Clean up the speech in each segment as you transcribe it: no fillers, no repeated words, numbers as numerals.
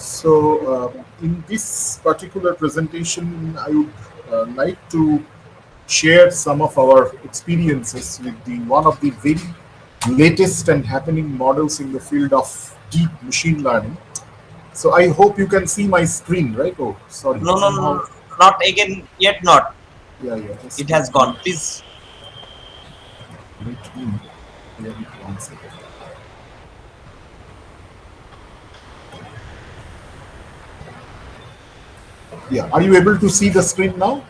In this particular presentation, I would like to share some of our experiences with the one of the very latest and happening models in the field of deep machine learning. So I hope you can see my screen, right? Oh, sorry, No, no, no, somehow. no, not again, yet not. Yeah, yeah. Just It let has me gone. Please. let me clear it one second. Yeah, are you able to see the screen now?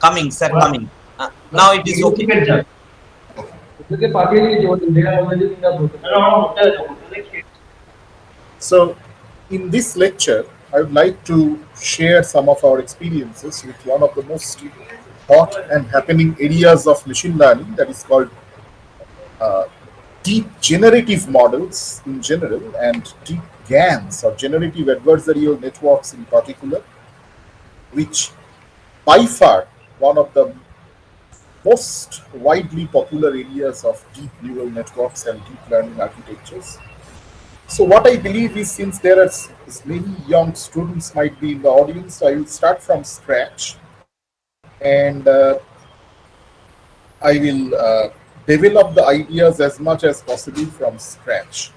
Coming, sir, coming. Now it is okay. So, in this lecture, I would like to share some of our experiences with one of the most hot and happening areas of machine learning, that is called deep generative models in general and deep GANs or generative adversarial networks in particular, which by far one of the most widely popular areas of deep neural networks and deep learning architectures. So what I believe is, since there are many young students might be in the audience, I will start from scratch, and I will develop the ideas as much as possible from scratch.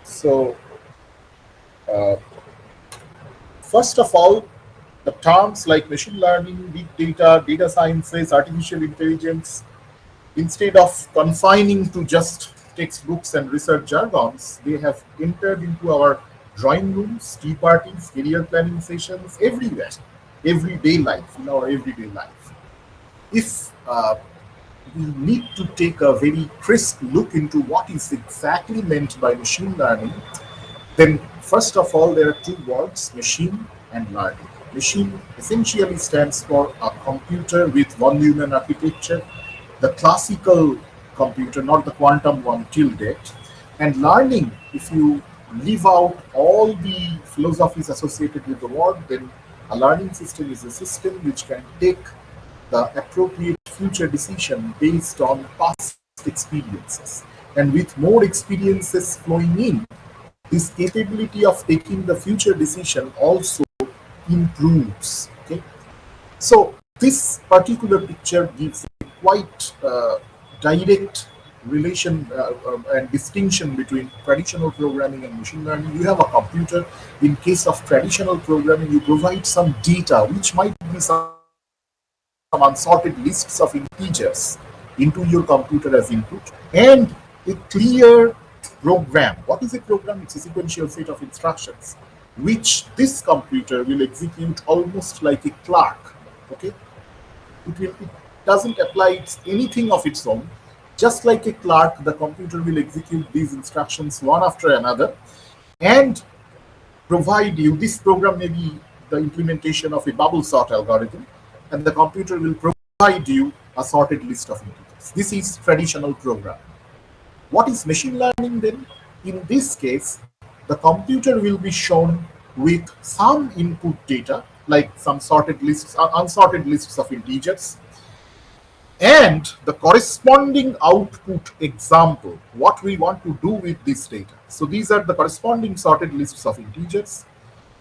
So uh, first of all, the terms like machine learning, big data, data sciences, artificial intelligence, instead of confining to just textbooks and research jargons, they have entered into our drawing rooms, tea parties, career planning sessions, everywhere, everyday life, in our everyday life. If we need to take a very crisp look into what is exactly meant by machine learning, then first of all, there are two words, machine and learning. Machine essentially stands for a computer with one Neumann architecture, the classical computer, not the quantum one till date. And learning, if you leave out all the philosophies associated with the word, then a learning system is a system which can take the appropriate future decision based on past experiences. And with more experiences flowing in, this capability of taking the future decision also improves. Okay, so this particular picture gives a quite direct relation and distinction between traditional programming and machine learning. You have a computer. In case of traditional programming, you provide some data, which might be some unsorted lists of integers, into your computer as input, and a clear program. What is a program? It's a sequential set of instructions which this computer will execute almost like a clerk. Okay, it doesn't apply anything of its own. Just like a clerk, the computer will execute these instructions one after another and provide you. This program may be the implementation of a bubble sort algorithm, and the computer will provide you a sorted list of integers. This is traditional programming. What is machine learning then? In this case, the computer will be shown with some input data, like some sorted lists, unsorted lists of integers, and the corresponding output example, what we want to do with this data. So these are the corresponding sorted lists of integers.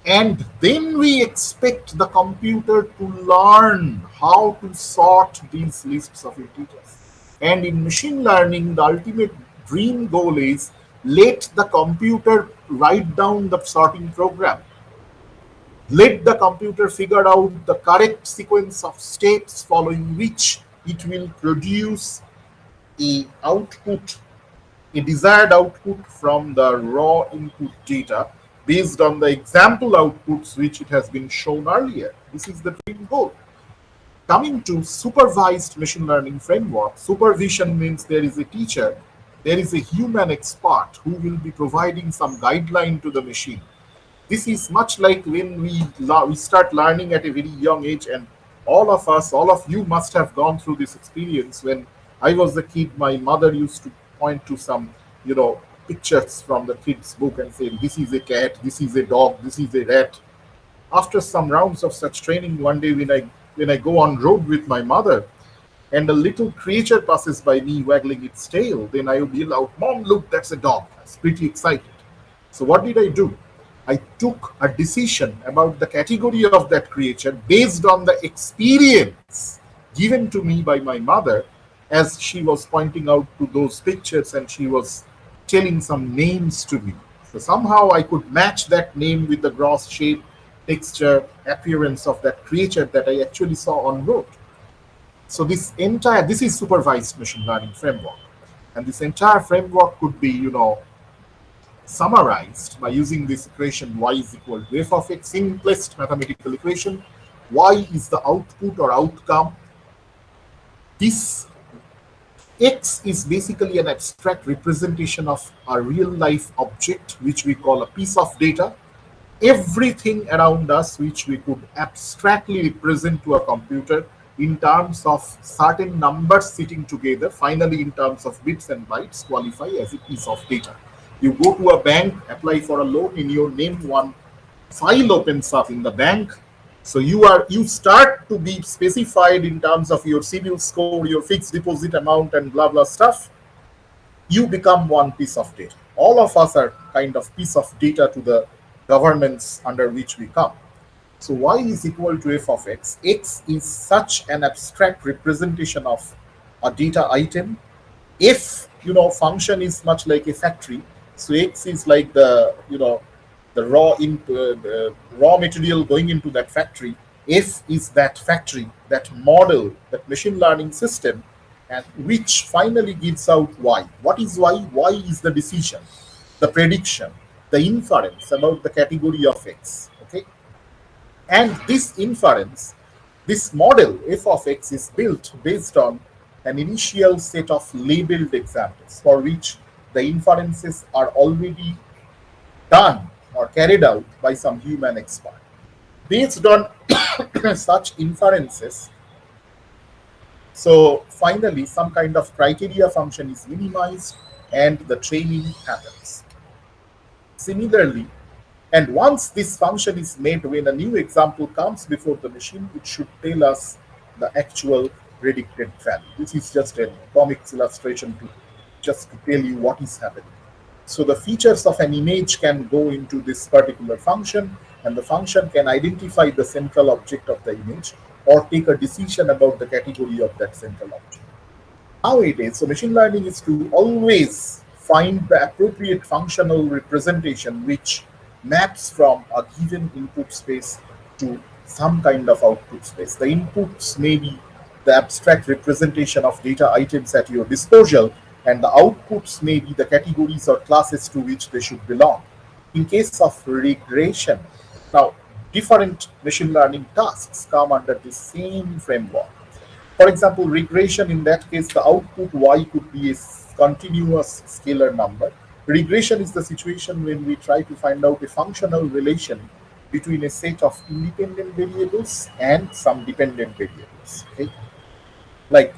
And then we expect the computer to learn how to sort these lists of integers. And in machine learning, the ultimate dream goal is let the computer write down the sorting program. Let the computer figure out the correct sequence of steps following which it will produce a output, a desired output from the raw input data based on the example outputs which it has been shown earlier. This is the dream goal. Coming to supervised machine learning framework, supervision means there is a teacher, there is a human expert who will be providing some guideline to the machine. This is much like when we start learning at a very young age, and all of us, all of you must have gone through this experience. When I was a kid, my mother used to point to some, pictures from the kids book and say, this is a cat, this is a dog, this is a rat. After some rounds of such training, one day when I go on road with my mother and a little creature passes by me waggling its tail, then I would yell out, Mom, look, that's a dog. I was pretty excited. So what did I do? I took a decision about the category of that creature based on the experience given to me by my mother as she was pointing out to those pictures and she was telling some names to me. So somehow I could match that name with the gross shape, texture, appearance of that creature that I actually saw on road. So this is supervised machine learning framework. And this entire framework could be, summarized by using this equation y is equal to f of x, simplest mathematical equation. Y is the output or outcome. This x is basically an abstract representation of a real life object, which we call a piece of data. Everything around us, which we could abstractly represent to a computer in terms of certain numbers sitting together, finally in terms of bits and bytes, qualify as a piece of data. You go to a bank, apply for a loan, in your name one file opens up in the bank. So you start to be specified in terms of your CIBIL score, your fixed deposit amount, and blah blah stuff. You become one piece of data. All of us are kind of piece of data to the governance under which we come. So y is equal to f of x. X is such an abstract representation of a data item. If function is much like a factory, so x is like the raw material going into that factory. F is that factory, that model, that machine learning system, and which finally gives out y. What is y? Y is the decision, the prediction, the inference about the category of x. Okay, and this inference, this model f of x is built based on an initial set of labeled examples for which the inferences are already done or carried out by some human expert. Based on such inferences, so finally some kind of criteria function is minimized and the training happens. Similarly, and once this function is made, when a new example comes before the machine, it should tell us the actual predicted value. This is just a comics illustration to just to tell you what is happening. So the features of an image can go into this particular function, and the function can identify the central object of the image or take a decision about the category of that central object. Nowadays, so machine learning is to always find the appropriate functional representation which maps from a given input space to some kind of output space. The inputs may be the abstract representation of data items at your disposal, and the outputs may be the categories or classes to which they should belong. In case of regression, now different machine learning tasks come under the same framework. For example, regression, in that case, the output y could be a continuous scalar number. Regression is the situation when we try to find out a functional relation between a set of independent variables and some dependent variables. Okay? Like,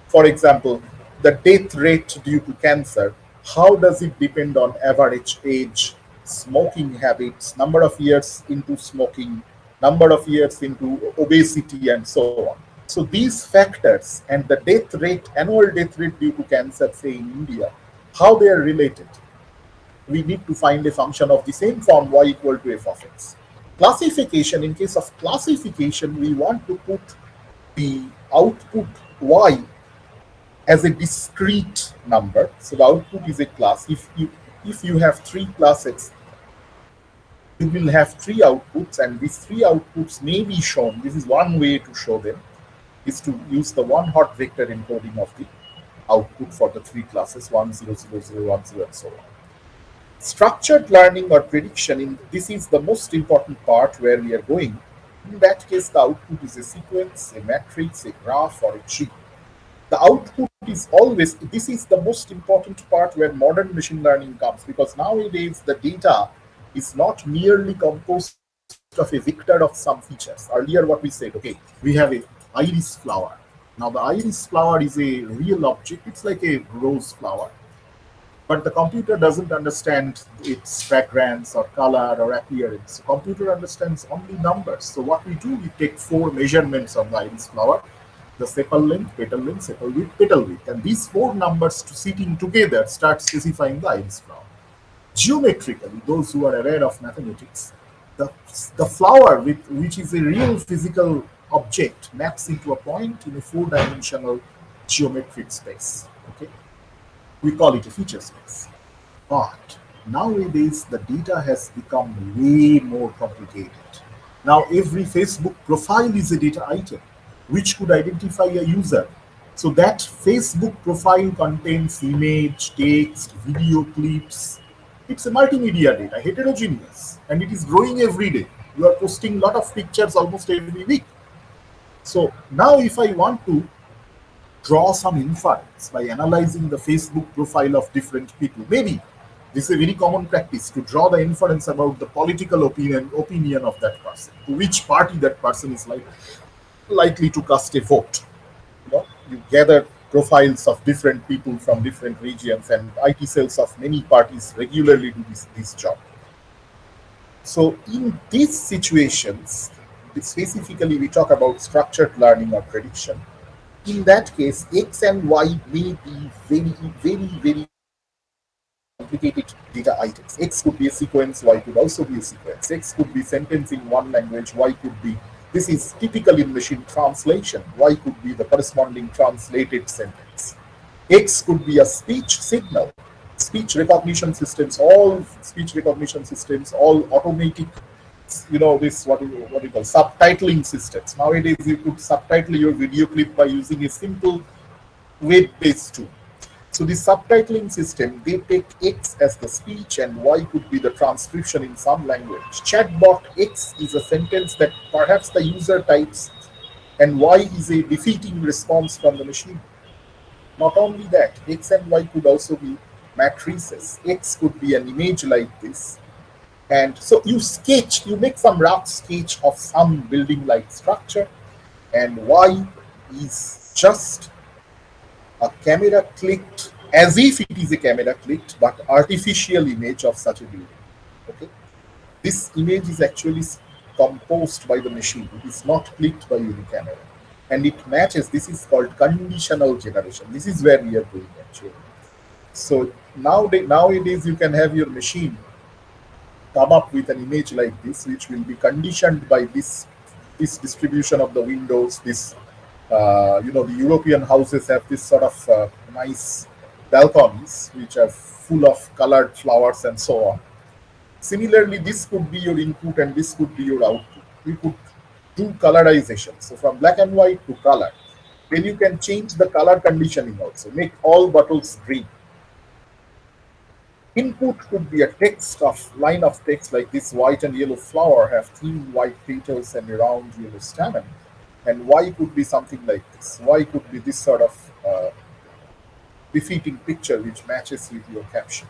for example, the death rate due to cancer, how does it depend on average age, smoking habits, number of years into smoking, number of years into obesity, and so on. So these factors and the death rate, annual death rate due to cancer, say in India, how they are related. We need to find a function of the same form, y equal to f of x. Classification, in case of classification, we want to put the output y as a discrete number. So the output is a class. If you have three classes, you will have three outputs, and these three outputs may be shown. This is one way to show them, is to use the one hot vector encoding of the output for the three classes 1 0 0 0 1 0 and so on. Structured learning or prediction, this is the most important part where we are going. In that case, the output is a sequence, a matrix, a graph, or a tree. The output is always, this is the most important part where modern machine learning comes, because nowadays the data is not merely composed of a vector of some features. Earlier what we said, okay, we have a iris flower. Now the iris flower is a real object, it's like a rose flower, but the computer doesn't understand its fragrance or color or appearance. The computer understands only numbers. So what we do, we take four measurements of the iris flower: the sepal length, sepal width, petal width, and these four numbers sitting together start specifying the iris flower. Geometrically, those who are aware of mathematics, the, the flower, which is a real physical object, maps into a point in a four-dimensional geometric space. Okay, we call it a feature space. But nowadays, the data has become way more complicated. Now, every Facebook profile is a data item which could identify a user. So, that Facebook profile contains image, text, video clips. It's a multimedia data, heterogeneous, and it is growing every day. You are posting a lot of pictures almost every week. So, now if I want to draw some inference by analyzing the Facebook profile of different people. Maybe this is a very common practice to draw the inference about the political opinion of that person, to which party that person is likely to cast a vote. You gather profiles of different people from different regions, and IT cells of many parties regularly do this job. So in these situations, specifically we talk about structured learning or prediction. In that case, X and Y may be very complicated data items. X could be a sequence, Y could also be a sequence. X could be sentence in one language, Y could be, this is typical in machine translation, Y could be the corresponding translated sentence. X could be a speech signal. Speech recognition systems, all automatic, this what you call subtitling systems. Nowadays, you could subtitle your video clip by using a simple web-based tool. So the subtitling system, they take X as the speech and Y could be the transcription in some language. Chatbot X is a sentence that perhaps the user types, and Y is a defeating response from the machine. Not only that, X and Y could also be matrices. X could be an image like this. And so you make some rough sketch of some building like structure, and Y is just a camera clicked, as if it is a camera clicked, but artificial image of such a building. Okay, this image is actually composed by the machine. It is not clicked by any camera, and it matches. This is called conditional generation. This is where we are going actually. So nowadays you can have your machine come up with an image like this, which will be conditioned by this distribution of the windows. This the European houses have this sort of nice balconies which are full of colored flowers and so on. Similarly, this could be your input and this could be your output. You could do colorization, so from black and white to color. Then you can change the color conditioning also, make all bottles green. Input could be a line of text like this: white and yellow flower have thin white petals and a round yellow stamen. And Y could be something like this. Y could be this sort of befitting picture which matches with your caption.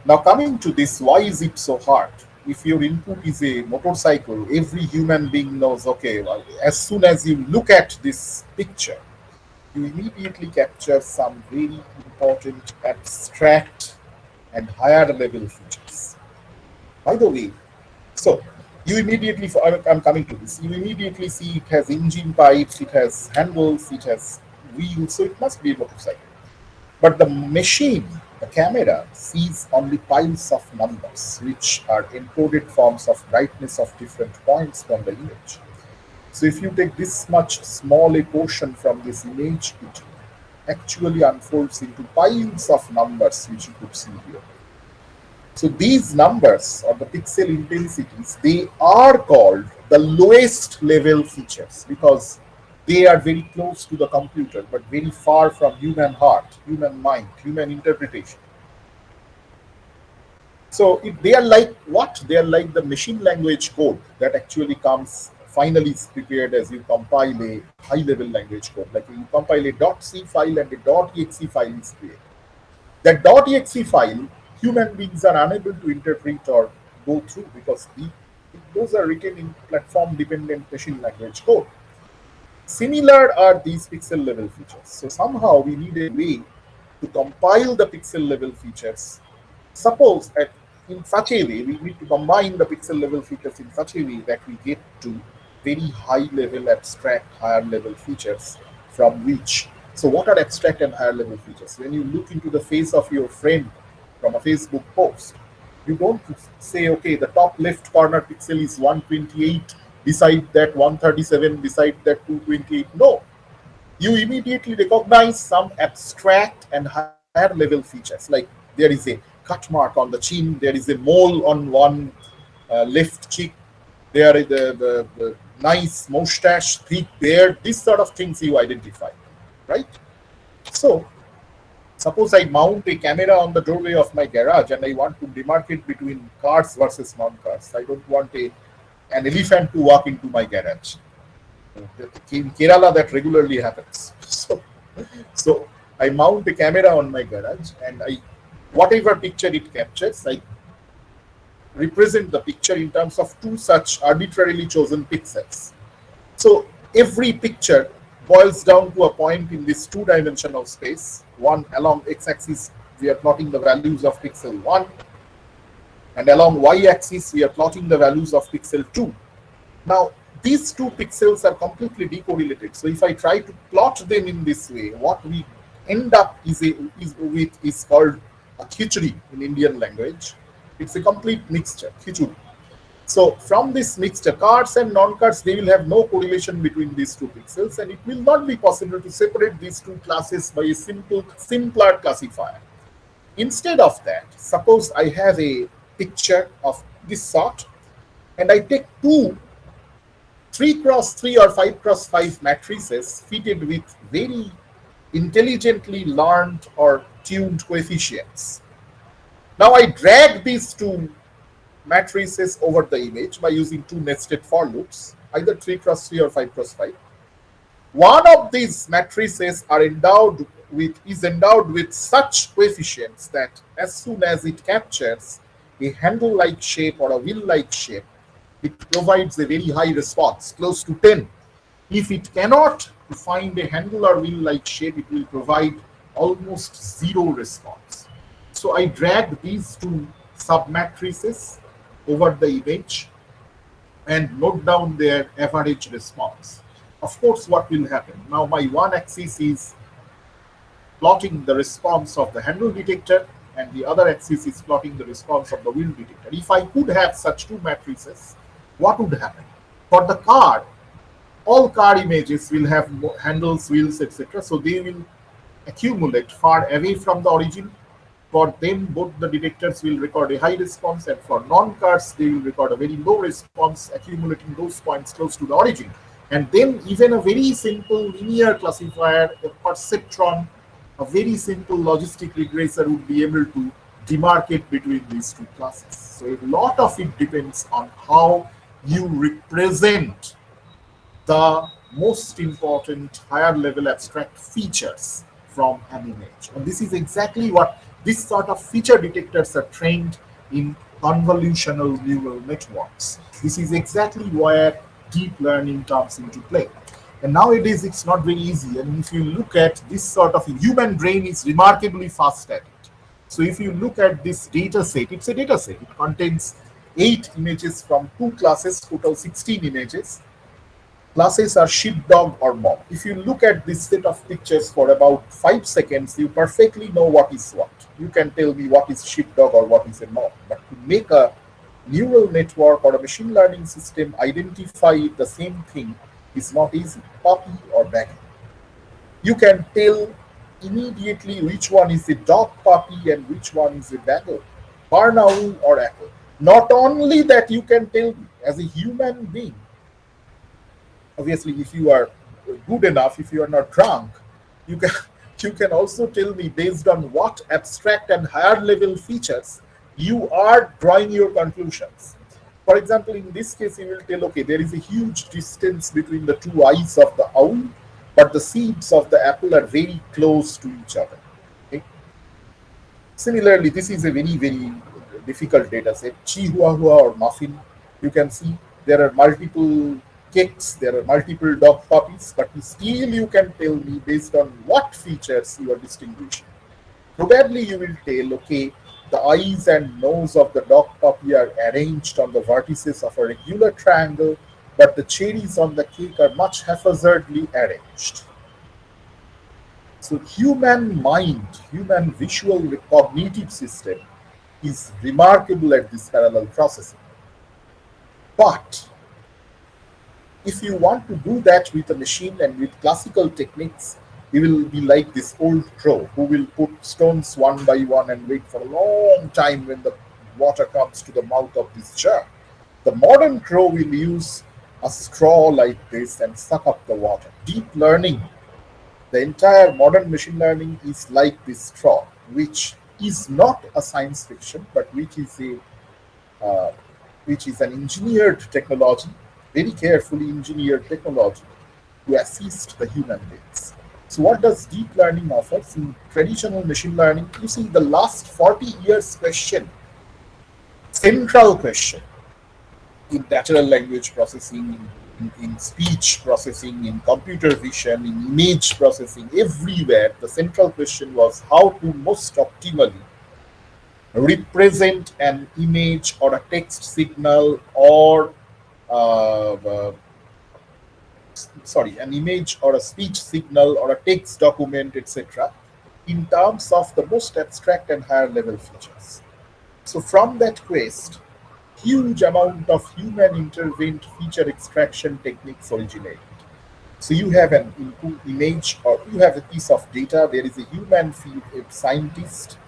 Now, coming to this, why is it so hard? If your input is a motorcycle, every human being knows, okay, well, as soon as you look at this picture, you immediately capture some very important abstract and higher level features. By the way, so you immediately, I'm coming to this, you immediately see it has engine pipes, it has handles, it has wheels, so it must be a motorcycle. But the machine, the camera, sees only piles of numbers, which are encoded forms of brightness of different points from the image. So if you take this much small a portion from this image, it actually unfolds into piles of numbers, which you could see here. So these numbers, or the pixel intensities, they are called the lowest level features because they are very close to the computer but very far from human heart, human mind, human interpretation. So if they are like what? They are like the machine language code that actually comes finally is prepared as you compile a high level language code. Like you compile a .c file and a .exe file is created. That .exe file, human beings are unable to interpret or go through because those are written in platform dependent machine language code. Similar are these pixel level features. So somehow we need a way to compile the pixel level features. Suppose in such a way, we need to combine the pixel level features in such a way that we get to very high level abstract higher level features from which. So what are abstract and higher level features? When you look into the face of your friend, from a Facebook post. You don't say, okay, the top left corner pixel is 128, beside that 137, beside that 228. No, you immediately recognize some abstract and higher level features, like there is a cut mark on the chin, there is a mole on one left cheek, there is the nice mustache, thick beard, these sort of things you identify, right? So suppose I mount a camera on the doorway of my garage and I want to demarcate between cars versus non-cars. I don't want an elephant to walk into my garage. In Kerala, that regularly happens. So I mount a camera on my garage, and whatever picture it captures, I represent the picture in terms of two such arbitrarily chosen pixels. So every picture boils down to a point in this two-dimensional space. One along x-axis, we are plotting the values of pixel 1, and along y-axis, we are plotting the values of pixel 2. Now, these two pixels are completely decorrelated. So if I try to plot them in this way, what we end up is called a khichdi in Indian language. It's a complete mixture, khichdi. So from this mixture, cars and non-cars, they will have no correlation between these two pixels, and it will not be possible to separate these two classes by a simpler classifier. Instead of that, suppose I have a picture of this sort, and I take two 3 cross 3 or 5 cross 5 matrices fitted with very intelligently learned or tuned coefficients. Now I drag these two matrices over the image by using two nested for loops, either 3 cross 3 or 5 cross 5. One of these matrices is endowed with such coefficients that as soon as it captures a handle-like shape or a wheel-like shape, it provides a very high response, close to 10. If it cannot find a handle or wheel-like shape, it will provide almost zero response. So I drag these two submatrices over the image and note down their average response. Of course, what will happen? Now my one axis is plotting the response of the handle detector, and the other axis is plotting the response of the wheel detector. If I could have such two matrices, what would happen? For the car, all car images will have handles, wheels, etc. So they will accumulate far away from the origin. For them, both the detectors will record a high response, and for non-cars, they will record a very low response, accumulating those points close to the origin. And then even a very simple linear classifier, a perceptron, a very simple logistic regressor would be able to demarcate between these two classes. So a lot of it depends on how you represent the most important higher level abstract features from an image. And this is exactly what this sort of feature detectors are trained in convolutional neural networks. This is exactly where deep learning comes into play. And nowadays it's not very easy. I mean, if you look at this sort of human brain is remarkably fast at it. So if you look at this data set, it's a data set. It contains 8 images from 2 classes, total 16 images. Classes are sheepdog or mob. If you look at this set of pictures for about 5 seconds, you perfectly know what is what. You can tell me what is sheepdog or what is a mob. But to make a neural network or a machine learning system identify the same thing is not easy. Puppy or baggy. You can tell immediately which one is a dog puppy and which one is a bagel, barn owl or apple. Not only that, you can tell me as a human being. Obviously, if you are good enough, if you are not drunk, you can you can also tell me based on what abstract and higher level features you are drawing your conclusions. For example, in this case, you will tell, okay, there is a huge distance between the two eyes of the owl, but the seeds of the apple are very close to each other. Okay? Similarly, this is a very difficult data set. Chihuahua or muffin, you can see there are multiple cakes, there are multiple dog puppies, but still you can tell me based on what features you are distinguishing. Probably you will tell, okay, the eyes and nose of the dog puppy are arranged on the vertices of a regular triangle, but the cherries on the cake are much haphazardly arranged. So human mind, human visual cognitive system is remarkable at this parallel processing. But if you want to do that with a machine and with classical techniques, you will be like this old crow who will put stones one by one and wait for a long time when the water comes to the mouth of this jar. The modern crow will use a straw like this and suck up the water. Deep learning, the entire modern machine learning is like this straw, which is not a science fiction, but uh, which is an engineered technology, very carefully engineered technology to assist the human beings. So, what does deep learning offer? In traditional machine learning, you see the last 40 years question, central question in natural language processing, in speech processing, in computer vision, in image processing, everywhere, the central question was how to most optimally represent an image or a text signal or an image or a speech signal or a text document, etc., in terms of the most abstract and higher level features. So from that quest, huge amount of human intervened feature extraction techniques originate. So you have an image or you have a piece of data. There is a human scientist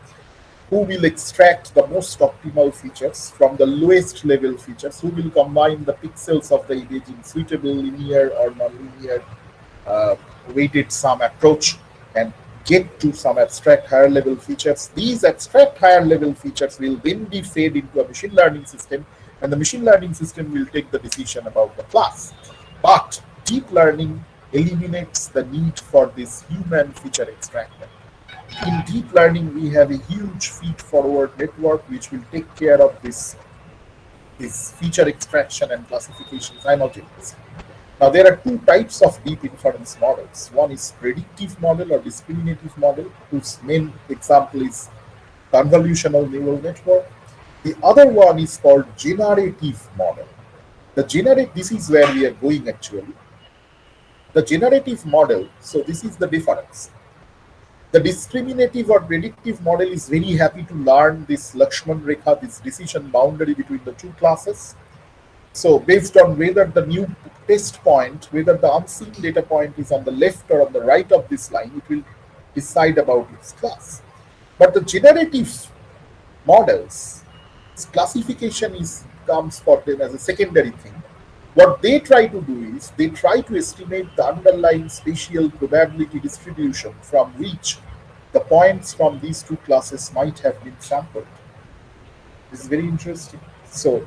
who will extract the most optimal features from the lowest level features, who will combine the pixels of the image in suitable linear or nonlinear uh, weighted sum approach and get to some abstract higher level features. These abstract higher level features will then be fed into a machine learning system, and the machine learning system will take the decision about the class. But deep learning eliminates the need for this human feature extraction. In deep learning, we have a huge feed-forward network which will take care of this feature extraction and classification simultaneously. Now, there are two types of deep inference models. One is predictive model or discriminative model, whose main example is convolutional neural network. The other one is called generative model. This is where we are going actually. The generative model, so this is the difference. The discriminative or predictive model is very happy to learn this Lakshman Rekha, this decision boundary between the two classes. So based on whether the new test point, whether the unseen data point is on the left or on the right of this line, it will decide about its class. But the generative models, its classification is comes for them as a secondary thing. What they try to do is they try to estimate the underlying spatial probability distribution from which the points from these two classes might have been sampled. This is very interesting. So,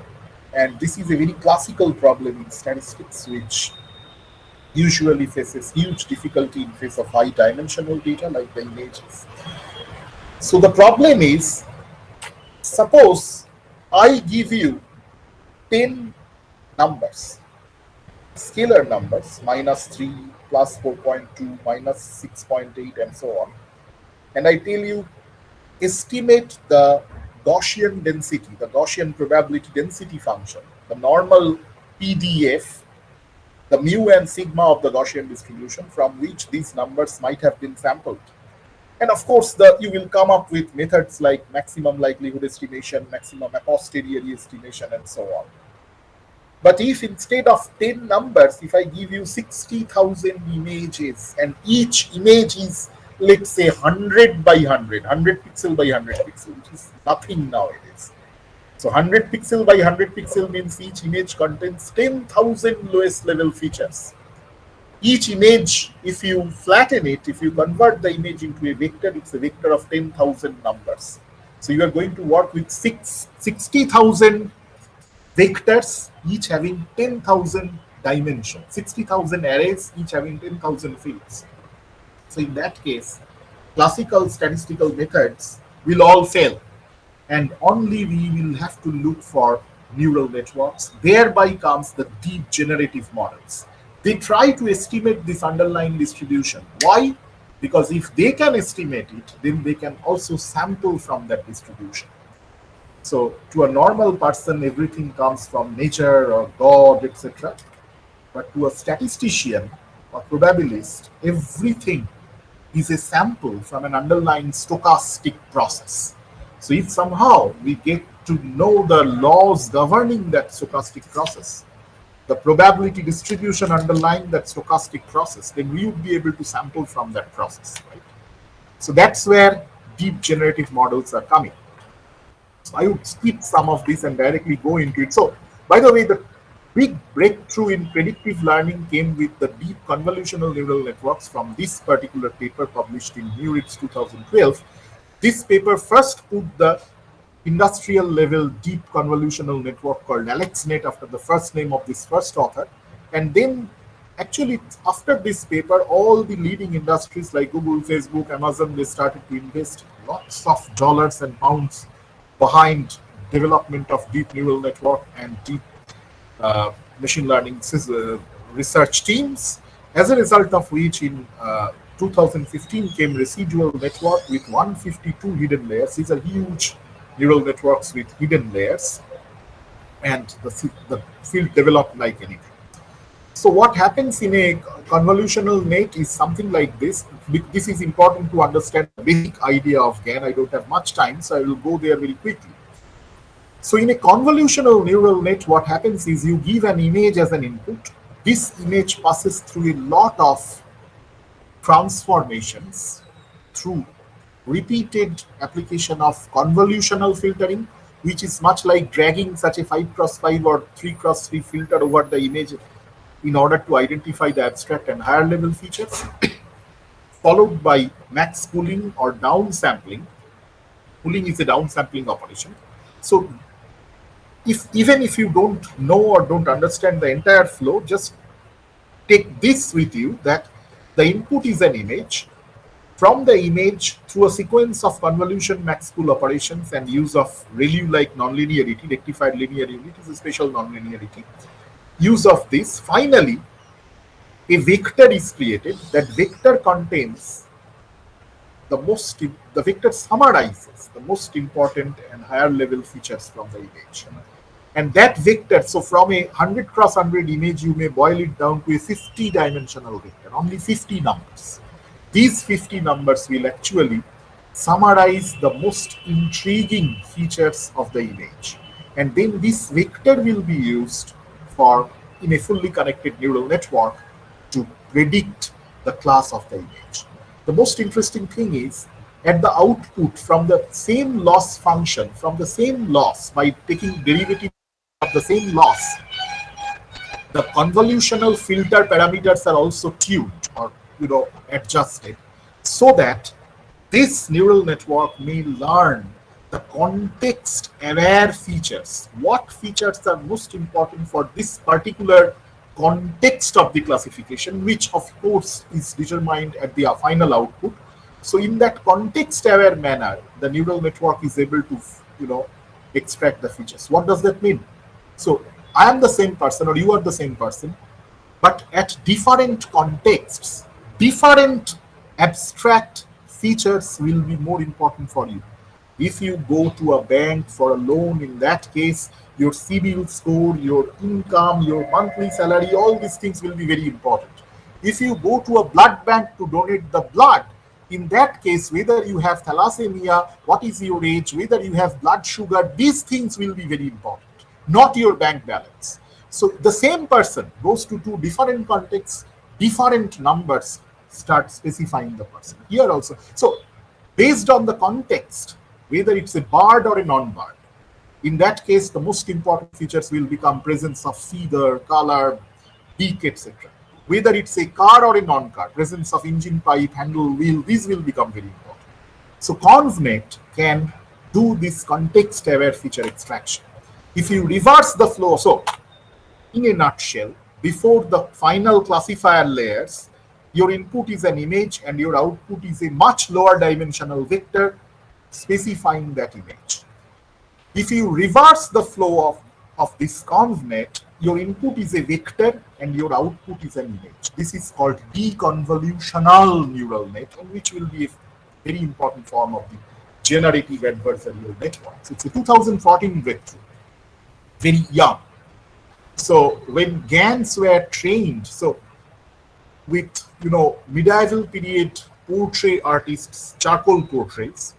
and this is a very classical problem in statistics, which usually faces huge difficulty in face of high dimensional data like the images. So the problem is, suppose I give you 10 numbers, scalar numbers, minus 3, plus 4.2, minus 6.8, and so on. And I tell you, estimate the Gaussian density, the Gaussian probability density function, the normal PDF, the mu and sigma of the Gaussian distribution from which these numbers might have been sampled. And of course, you will come up with methods like maximum likelihood estimation, maximum a posteriori estimation, and so on. But if instead of 10 numbers, if I give you 60,000 images and each image is, let's say, 100 by 100, 100 pixel by 100 pixel, which is nothing nowadays. So 100 pixel by 100 pixel means each image contains 10,000 lowest level features. Each image, if you flatten it, if you convert the image into a vector, it's a vector of 10,000 numbers. So you are going to work with 60,000 vectors, each having 10,000 dimensions, 60,000 arrays, each having 10,000 fields. So in that case, classical statistical methods will all fail, and only we will have to look for neural networks. Thereby comes the deep generative models. They try to estimate this underlying distribution. Why? Because if they can estimate it, then they can also sample from that distribution. So to a normal person, everything comes from nature or God, etc. But to a statistician or probabilist, everything is a sample from an underlying stochastic process. So if somehow we get to know the laws governing that stochastic process, the probability distribution underlying that stochastic process, then we would be able to sample from that process, right? So that's where deep generative models are coming. So I would skip some of this and directly go into it. So, by the way, the big breakthrough in predictive learning came with the deep convolutional neural networks from this particular paper published in Neurips 2012. This paper first put the industrial level deep convolutional network called AlexNet after the first name of this first author. And then actually after this paper, all the leading industries like Google, Facebook, Amazon, they started to invest lots of dollars and pounds behind development of deep neural network and deep uh, machine learning research teams, as a result of which in 2015 came residual network with 152 hidden layers. These are huge neural networks with hidden layers, and the field developed like anything. So what happens in a convolutional net is something like this. This is important to understand the basic idea of GAN. I don't have much time, so I will go there very quickly. So in a convolutional neural net, what happens is you give an image as an input. This image passes through a lot of transformations through repeated application of convolutional filtering, which is much like dragging such a 5x5 or 3x3 filter over the image in order to identify the abstract and higher level features, followed by max pooling or downsampling. Pooling is a downsampling operation. So if even if you don't know or don't understand the entire flow, just take this with you that the input is an image. From the image, through a sequence of convolution max pool operations and use of ReLU-like nonlinearity, rectified linear unit is a special nonlinearity, use of this, finally a vector is created. That vector contains the vector summarizes the most important and higher level features from the image. And that vector, so from a 100 cross 100 image, you may boil it down to a 50 dimensional vector, only 50 numbers. These 50 numbers will actually summarize the most intriguing features of the image. And then this vector will be used for, in a fully connected neural network, to predict the class of the image. The most interesting thing is, at the output from the same loss function, from the same loss, by taking derivative of the same loss, the convolutional filter parameters are also tuned or adjusted so that this neural network may learn the context aware features. What features are most important for this particular context of the classification, which of course is determined at the final output. So in that context aware manner, the neural network is able to extract the features. What does that mean? So I am the same person or you are the same person, but at different contexts, different abstract features will be more important for you. If you go to a bank for a loan, in that case, your CIBIL score, your income, your monthly salary, all these things will be very important. If you go to a blood bank to donate the blood, in that case, whether you have thalassemia, what is your age, whether you have blood sugar, these things will be very important, not your bank balance. So the same person goes to two different contexts, different numbers start specifying the person. Here also. So based on the context, whether it's a bird or a non-bird, in that case, the most important features will become presence of feather, color, beak, etc. Whether it's a car or a non-car, presence of engine pipe, handle, wheel, these will become very important. So ConvNet can do this context-aware feature extraction. If you reverse the flow, so in a nutshell, before the final classifier layers, your input is an image and your output is a much lower dimensional vector specifying that image. If you reverse the flow of this ConvNet, your input is a vector and your output is an image. This is called deconvolutional neural net, and which will be a very important form of the generative adversarial networks. It's a 2014 breakthrough, very young. So when GANs were trained, so with medieval period portrait artists, charcoal portraits,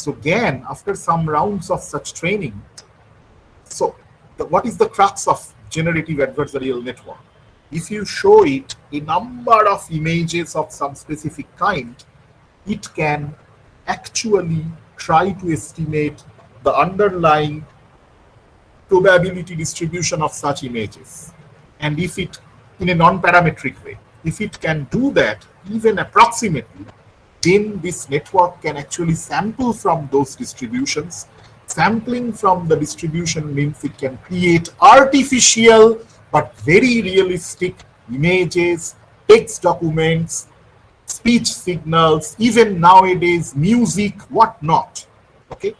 So again, after some rounds of such training, so what is the crux of generative adversarial network? If you show it a number of images of some specific kind, it can actually try to estimate the underlying probability distribution of such images. And if it, in a non-parametric way, if it can do that even approximately, then this network can actually sample from those distributions. Sampling from the distribution means it can create artificial but very realistic images, text documents, speech signals, even nowadays music, whatnot. Okay,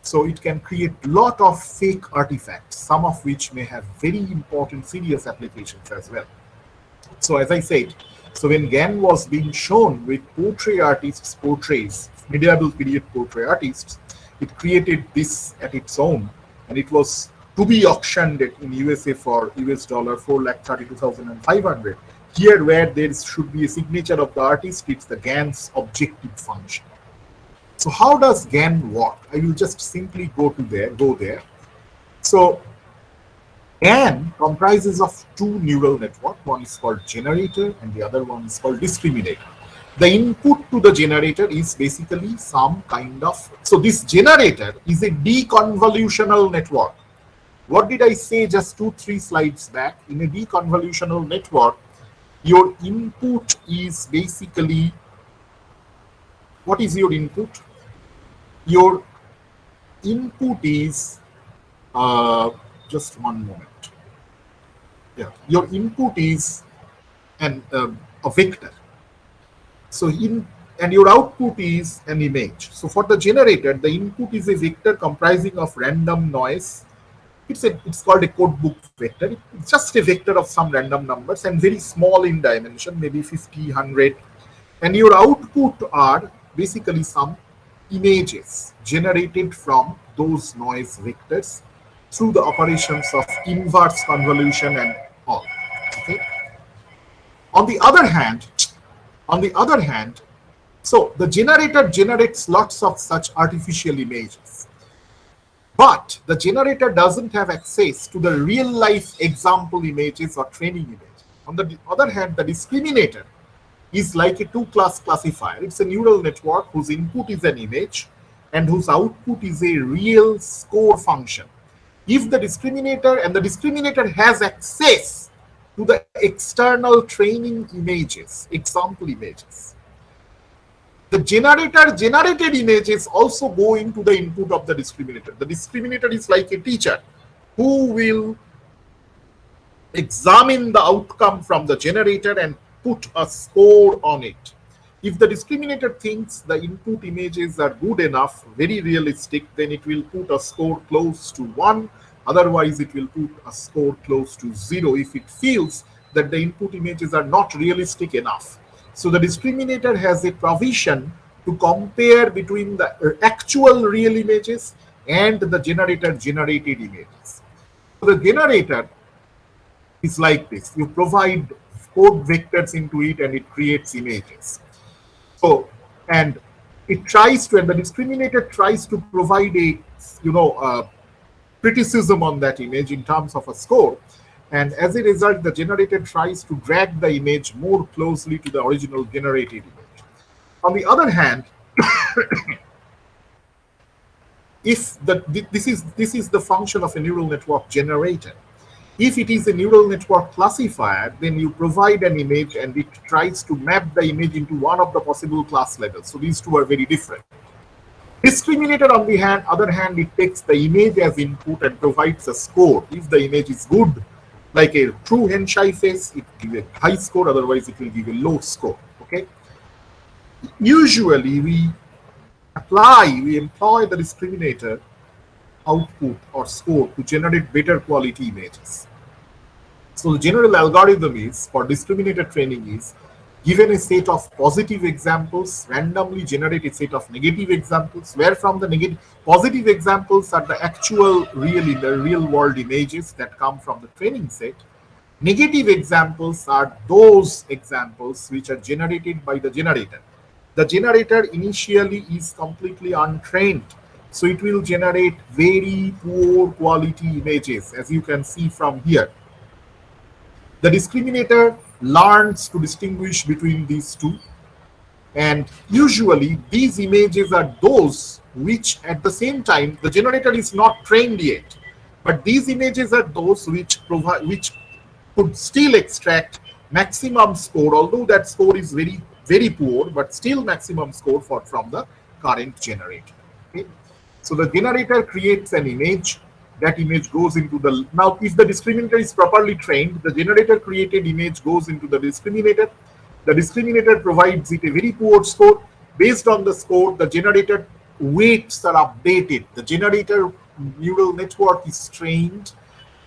so it can create lot of fake artifacts, some of which may have very important serious applications as well. So as I said, so when GAN was being shown with portrait artists' portraits, medieval period portrait artists, it created this at its own, and it was to be auctioned in USA for US dollar 4,32,500. Here, where there should be a signature of the artist, it's the GAN's objective function. So how does GAN work? I will just simply go there. So GAN comprises of two neural networks. One is called generator and the other one is called discriminator. The input to the generator is basically some kind of, so this generator is a deconvolutional network. What did I say just 2-3 slides back? In a deconvolutional network, your input is basically, what is your input? Your input is, just one moment. Yeah, your input is a vector. So and your output is an image. So for the generator, the input is a vector comprising of random noise. It's called a code book vector. It's just a vector of some random numbers and very small in dimension, maybe 50, 100. And your output are basically some images generated from those noise vectors through the operations of inverse convolution and all. Okay. On the other hand, so the generator generates lots of such artificial images, but the generator doesn't have access to the real life example images or training images. On the other hand, the discriminator is like a two-class classifier. It's a neural network whose input is an image and whose output is a real score function. If the discriminator has access to the external training images, example images, the generator generated images also go into the input of the discriminator. The discriminator is like a teacher who will examine the outcome from the generator and put a score on it. If the discriminator thinks the input images are good enough, very realistic, then it will put a score close to 1. Otherwise, it will put a score close to 0 if it feels that the input images are not realistic enough. So the discriminator has a provision to compare between the actual real images and the generator generated images. So the generator is like this. You provide code vectors into it and it creates images. So, and it tries to, and the discriminator tries to provide a, criticism on that image in terms of a score. And as a result, the generator tries to drag the image more closely to the original generated image. On the other hand, if this is the function of a neural network generator. If it is a neural network classifier, then you provide an image and it tries to map the image into one of the possible class levels. So these two are very different. Discriminator, on the other hand, it takes the image as input and provides a score. If the image is good, like a true henshai face, it gives a high score, otherwise it will give a low score. Okay. Usually we employ the discriminator output or score to generate better quality images. So the general algorithm is for discriminator training is given a set of positive examples, randomly generate a set of negative examples, where from the positive examples are the actual real world images that come from the training set. Negative examples are those examples which are generated by the generator. The generator initially is completely untrained, so it will generate very poor quality images, as you can see from here. The discriminator learns to distinguish between these two, and usually these images are those which at the same time the generator is not trained yet, but these images are those which could still extract maximum score, although that score is very poor, but still maximum score from the current generator. Okay? So the generator creates an image. That image goes into the, now if the discriminator is properly trained, the generator created image goes into the discriminator. The discriminator provides it a very poor score. Based on the score, the generator weights are updated. The generator neural network is trained.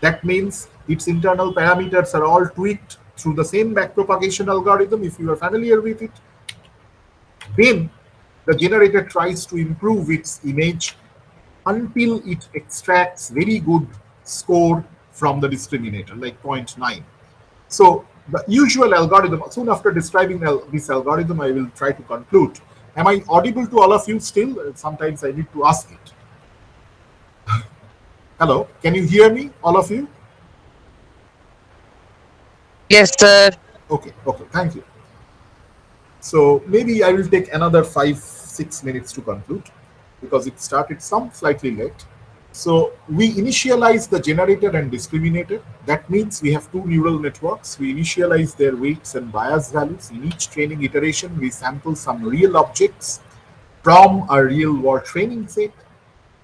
That means its internal parameters are all tweaked through the same backpropagation algorithm, if you are familiar with it. Then the generator tries to improve its image until it extracts very good score from the discriminator, like 0.9. So the usual algorithm, soon after describing this algorithm, I will try to conclude. Am I audible to all of you still? Sometimes I need to ask it. Hello, can you hear me, all of you? Yes, sir. Okay, okay, thank you. So maybe I will take another 5-6 minutes to conclude because it started some slightly late. So we initialize the generator and discriminator. That means we have two neural networks. We initialize their weights and bias values. In each training iteration, we sample some real objects from a real world training set.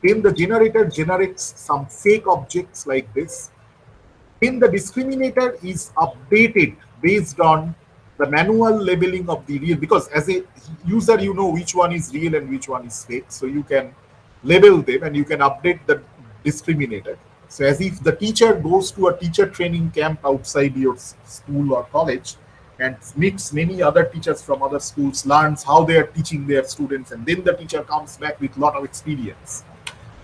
Then the generator generates some fake objects like this. Then the discriminator is updated based on the manual labeling of the real, because as a user you know which one is real and which one is fake, so you can label them and you can update the discriminator. So as if the teacher goes to a teacher training camp outside your school or college and meets many other teachers from other schools, learns how they are teaching their students, and then the teacher comes back with a lot of experience.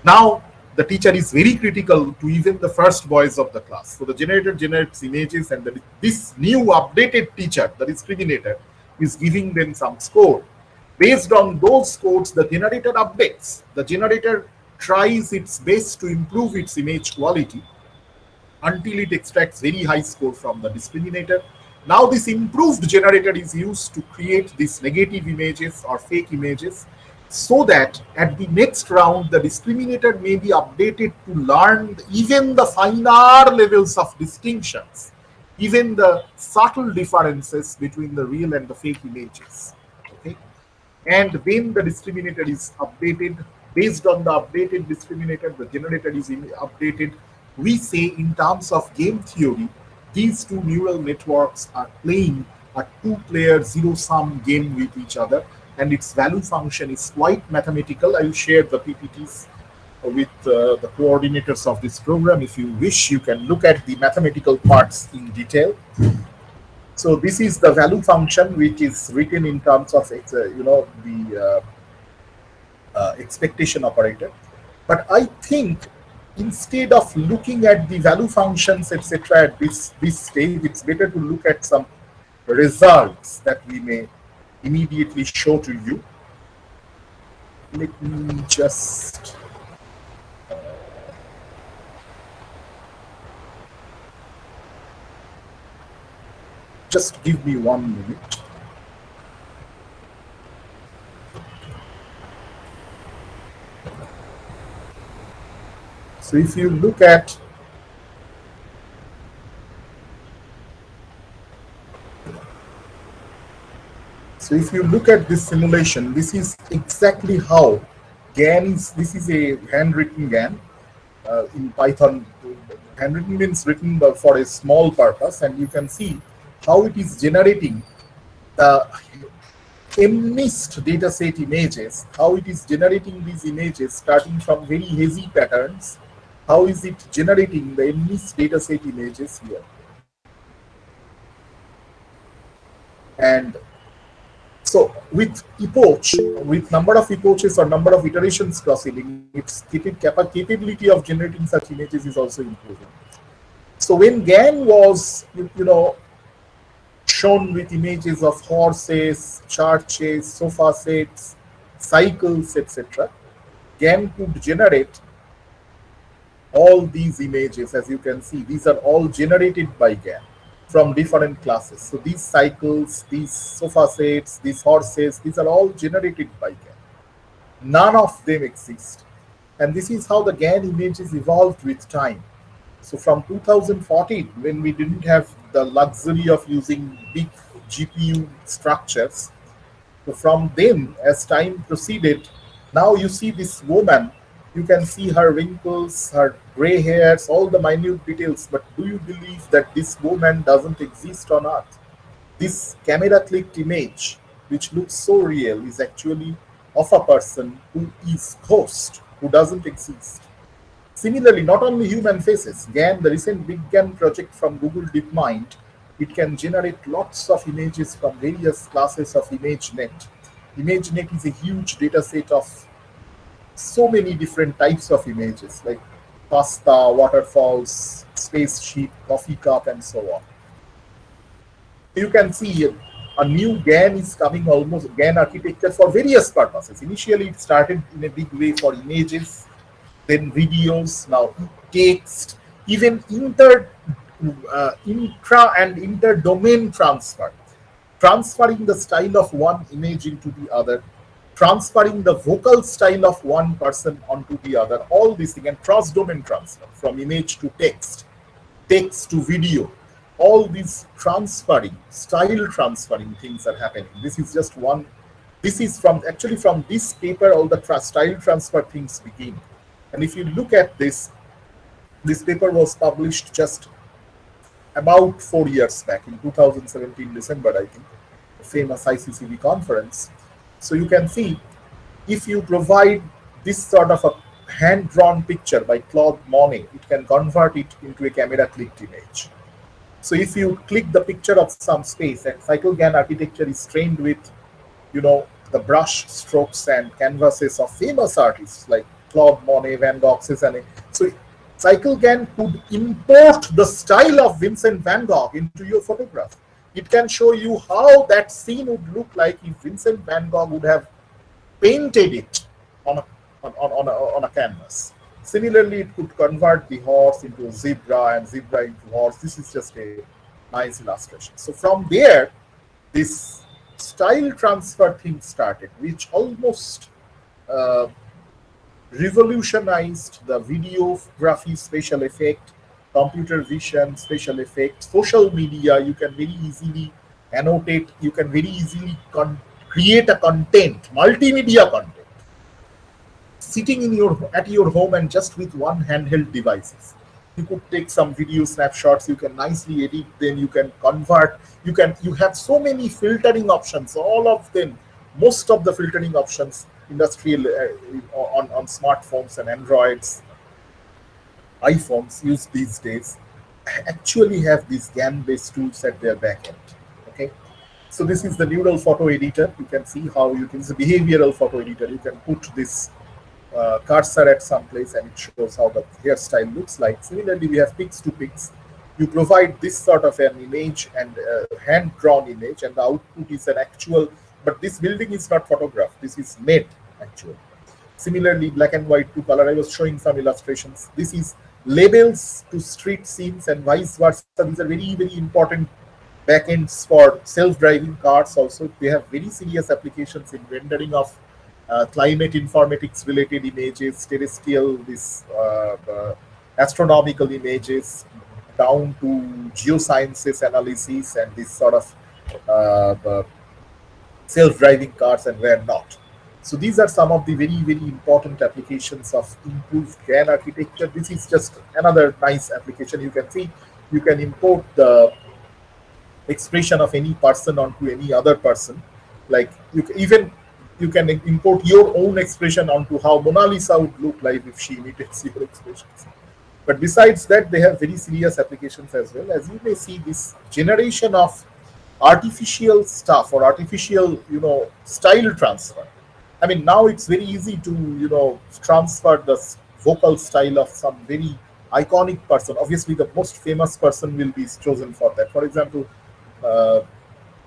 Now the teacher is very critical to even the first boys of the class. So the generator generates images, and this new updated teacher, the discriminator, is giving them some score. Based on those scores, the generator updates. The generator tries its best to improve its image quality until it extracts very high score from the discriminator. Now this improved generator is used to create these negative images or fake images, so that at the next round the discriminator may be updated to learn even the finer levels of distinctions, even the subtle differences between the real and the fake images. Okay, and when the discriminator is updated, based on the updated discriminator, the generator is updated. We say in terms of game theory, these two neural networks are playing a two-player zero-sum game with each other, and its value function is quite mathematical. I will share the PPTs with the coordinators of this program. If you wish, you can look at the mathematical parts in detail. So this is the value function, which is written in terms of the expectation operator. But I think instead of looking at the value functions, etc., at this stage, it's better to look at some results that we may immediately show to you. Let me just give me 1 minute. So if you look at this simulation, this is exactly how GAN is. This is a handwritten GAN in Python. Handwritten means written for a small purpose, and you can see how it is generating the MNIST dataset images, how it is generating these images starting from very hazy patterns. How is it generating the MNIST dataset images here? And so with epoch, with number of epoches or number of iterations proceeding, its capability of generating such images is also improving. So when GAN was, shown with images of horses, churches, sofa sets, cycles, etc. GAN could generate all these images. As you can see, these are all generated by GAN from different classes. So these cycles, these sofa sets, these horses, these are all generated by GAN. None of them exist. And this is how the GAN images evolved with time. So from 2014, when we didn't have the luxury of using big GPU structures, so from then, as time proceeded, now you see this woman, you can see her wrinkles, her gray hairs, all the minute details. But do you believe that this woman doesn't exist on Earth? This camera clicked image, which looks so real, is actually of a person who is ghost, who doesn't exist. Similarly, not only human faces, GAN, the recent Big GAN project from Google DeepMind, it can generate lots of images from various classes of ImageNet. ImageNet is a huge data set of so many different types of images like pasta, waterfalls, spaceship, coffee cup, and so on. You can see a new GAN is coming, almost GAN architecture for various purposes. Initially, it started in a big way for images, then videos, now text, even intra and inter domain transfer, transferring the style of one image into the other, transferring the vocal style of one person onto the other, all these things, and cross domain transfer from image to text, text to video. All these transferring, style transferring things are happening. This is just one. This is from actually from this paper, all the style transfer things begin. And if you look at this paper was published just about 4 years back in 2017 December, I think, the famous ICCB conference. So you can see if you provide this sort of a hand-drawn picture by Claude Monet, it can convert it into a camera-clicked image. So if you click the picture of some space, and CycleGAN architecture is trained with, the brush strokes and canvases of famous artists like Claude Monet, Van Gogh, Cézanne. So CycleGAN could import the style of Vincent van Gogh into your photograph. It can show you how that scene would look like if Vincent van Gogh would have painted it on a canvas. Similarly, it could convert the horse into a zebra and zebra into horse. This is just a nice illustration. So from there, this style transfer thing started, which almost revolutionized the videography special effect, computer vision special effects, social media. You can very easily annotate, you can very easily create a content, multimedia content, sitting in at your home and just with one handheld devices. You could take some video snapshots, you can nicely edit them, you can convert, you have so many filtering options, all of them, most of the filtering options industrial on smartphones and Androids, iPhones used these days actually have these GAN-based tools at their backend. Okay, so this is the neural photo editor. You can see how you can. It's a behavioral photo editor. You can put this cursor at some place and it shows how the hairstyle looks like. Similarly, we have pix to pix. You provide this sort of an image and hand-drawn image, and the output is an actual. But this building is not photographed. This is made actually. Similarly, black and white to color. I was showing some illustrations. This is labels to street scenes and vice versa. These are very, very important backends for self-driving cars. Also, they have very serious applications in rendering of climate informatics related images, terrestrial, astronomical images, down to geosciences analysis and this sort of self-driving cars and where not. So these are some of the very, very important applications of improved GAN architecture. This is just another nice application. You can see you can import the expression of any person onto any other person. Like you can import your own expression onto how Mona Lisa would look like if she imitates your expressions. But besides that, they have very serious applications as well. As you may see, this generation of artificial stuff or artificial, style transfer. I mean, now it's very easy to, transfer the vocal style of some very iconic person. Obviously, the most famous person will be chosen for that. For example,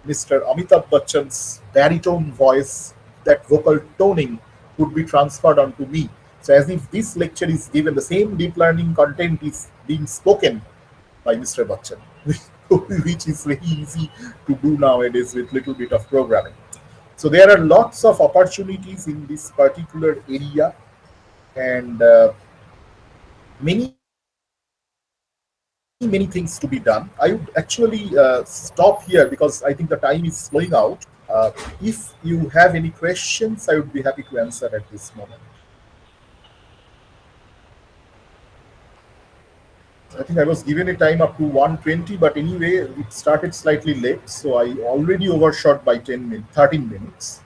Mr. Amitabh Bachchan's baritone voice, that vocal toning would be transferred onto me. So, as if this lecture is given, the same deep learning content is being spoken by Mr. Bachchan, which is very easy to do nowadays with little bit of programming. So there are lots of opportunities in this particular area, and many things to be done. I would actually stop here because I think the time is flowing out. If you have any questions, I would be happy to answer at this moment. I think I was given a time up to 1:20, but anyway, it started slightly late, so I already overshot by 10 minutes, 13 minutes.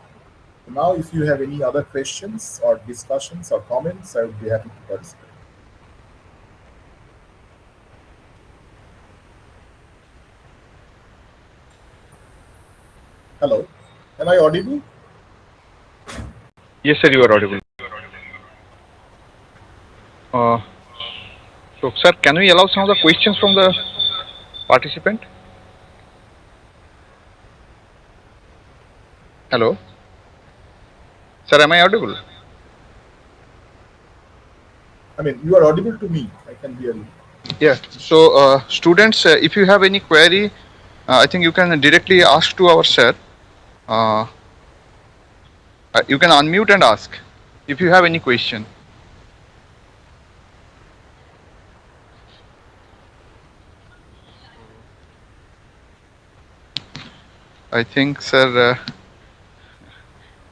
Now, if you have any other questions or discussions or comments, I would be happy to participate. Hello, am I audible? Yes, sir, you are audible. Uh, so, sir, can we allow some of the questions from the participant? Hello, sir, am I audible? I mean, you are audible to me. I can hear you. Yeah. So, students, if you have any query, I think you can directly ask to our sir. Uh, you can unmute and ask if you have any question. I think, sir,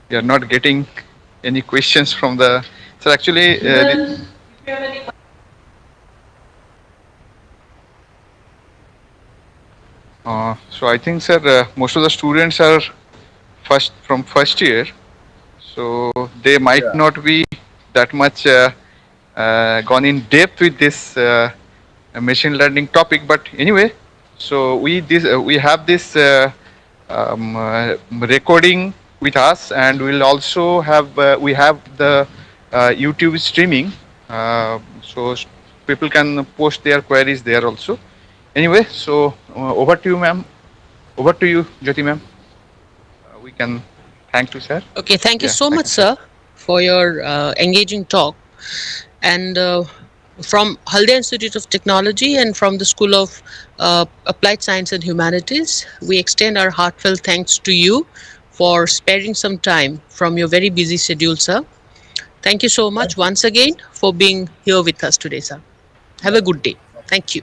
we are not getting any questions from the. Sir, actually, so I think, sir, most of the students are first year, so they might Yeah. not be that much gone in depth with this machine learning topic. But anyway, so we have this recording with us, and we'll also have we have the YouTube streaming, so people can post their queries there also. Anyway, so over to you, ma'am. Over to you, Jyoti, ma'am. We can thank you, sir. Okay, thank you Yeah, so thank much, you, sir. sir, for your engaging talk. And from Haldia Institute of Technology and from the School of Applied Science and Humanities, we extend our heartfelt thanks to you for sparing some time from your very busy schedule, sir. Thank you so much Thank you. once again for being here with us today, sir. Have a Thank good you. day. Thank you.